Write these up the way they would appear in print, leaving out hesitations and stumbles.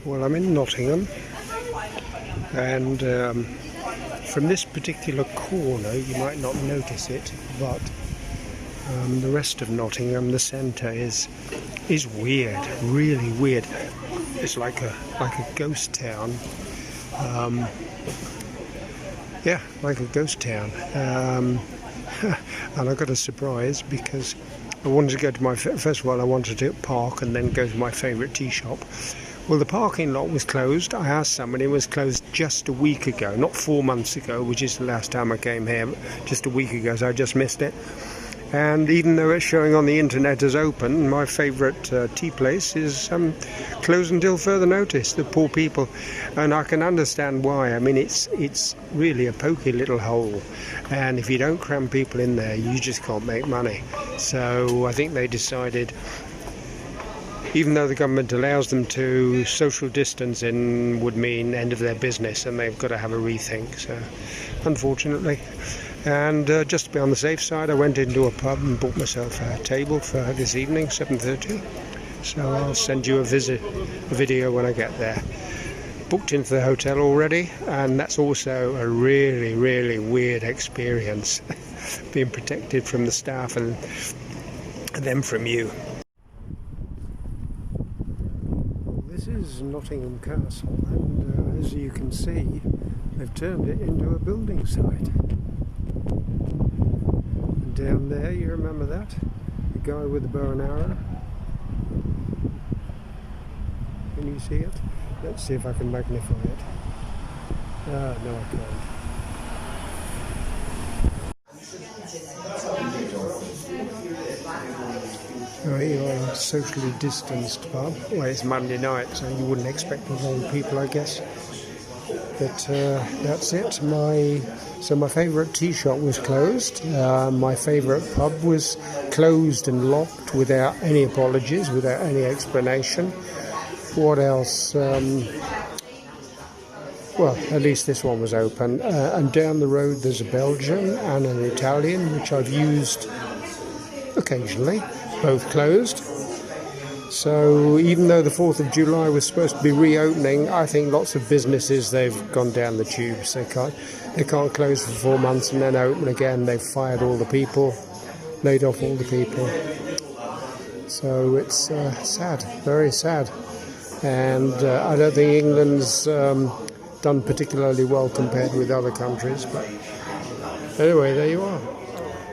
Well, I'm in Nottingham, and from this particular corner you might not notice it, but the rest of Nottingham, the centre, is weird, really weird. It's like a ghost town. Yeah, like a ghost town. And I got a surprise because I wanted to go to first of all I wanted to park and then go to my favourite tea shop. Well, the parking lot was closed. I asked somebody, it was closed just a week ago, not 4 months ago, which is the last time I came here, just a week ago, so I just missed it. And even though it's showing on the internet as open, my favourite tea place is closed until further notice. The poor people, and I can understand why. I mean, it's really a poky little hole, and if you don't cram people in there, you just can't make money. So I think they decided, even though the government allows them to, social distancing would mean end of their business, and they've got to have a rethink. So, unfortunately. And just to be on the safe side, I went into a pub and bought myself a table for this evening, 7:30. So I'll send you a video when I get there. Booked into the hotel already, and that's also a really, really weird experience, being protected from the staff and them from you. This is Nottingham Castle, and as you can see, they've turned it into a building site. And down there, you remember that? The guy with the bow and arrow? Can you see it? Let's see if I can magnify it. No, I can't. Oh, here you are, a socially distanced pub. Well, it's Monday night, so you wouldn't expect a lot of people, I guess. But that's it. My favourite tea shop was closed. My favourite pub was closed and locked without any apologies, without any explanation. What else? Well, at least this one was open. And down the road there's a Belgian and an Italian, which I've used occasionally, both closed. So even though the 4th of July was supposed to be reopening, I think lots of businesses, they've gone down the tubes. They can't close for 4 months and then open again. They've fired all the people, laid off all the people. So it's sad, very sad. And I don't think England's done particularly well compared with other countries. But anyway, there you are.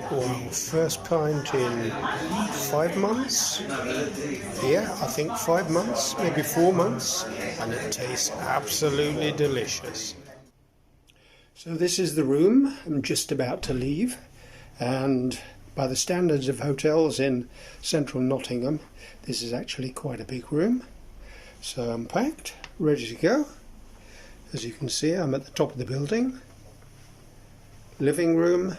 Well, first pint in 5 months. Yeah, I think 5 months, maybe 4 months, and it tastes absolutely delicious. So this is the room I'm just about to leave, and by the standards of hotels in central Nottingham, this is actually quite a big room. So I'm packed, ready to go. As you can see, I'm at the top of the building. Living room,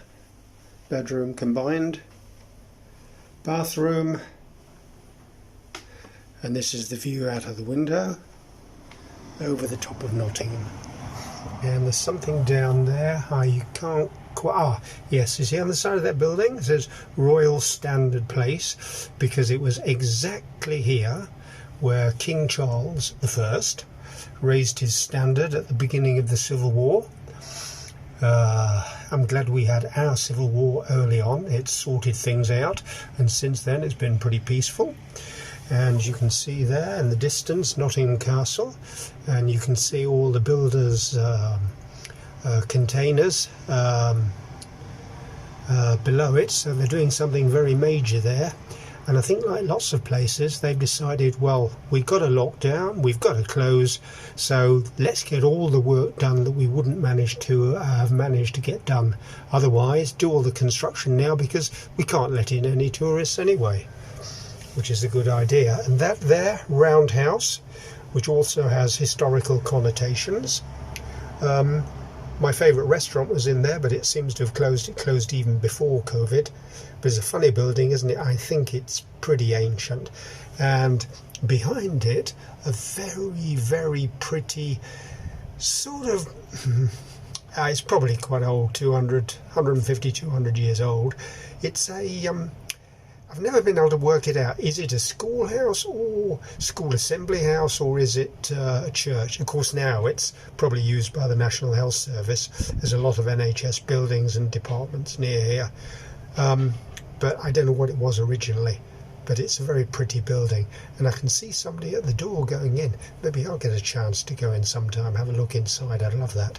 bedroom combined, bathroom, and this is the view out of the window over the top of Nottingham. And there's something down there. You can't quite. Yes, you see on the side of that building it says Royal Standard Place, because it was exactly here where King Charles I raised his standard at the beginning of the Civil War. I'm glad we had our civil war early on. It sorted things out, and since then it's been pretty peaceful. And you can see there in the distance Nottingham Castle, and you can see all the builders' containers below it. So they're doing something very major there. And I think, like lots of places, they've decided, well, we've got to lock down, we've got to close, so let's get all the work done that we wouldn't manage to have managed to get done. Otherwise, do all the construction now, because we can't let in any tourists anyway, which is a good idea. And that there, roundhouse, which also has historical connotations. My favourite restaurant was in there, but it seems to have closed. It closed even before COVID. But it's a funny building, isn't it? I think it's pretty ancient. And behind it, a very, very pretty sort of... it's probably quite old, 150, 200 years old. It's a I've never been able to work it out. Is it a schoolhouse or school assembly house, or is it a church? Of course, now it's probably used by the National Health Service. There's a lot of NHS buildings and departments near here. But I don't know what it was originally. But it's a very pretty building, and I can see somebody at the door going in. Maybe I'll get a chance to go in sometime, have a look inside. I'd love that.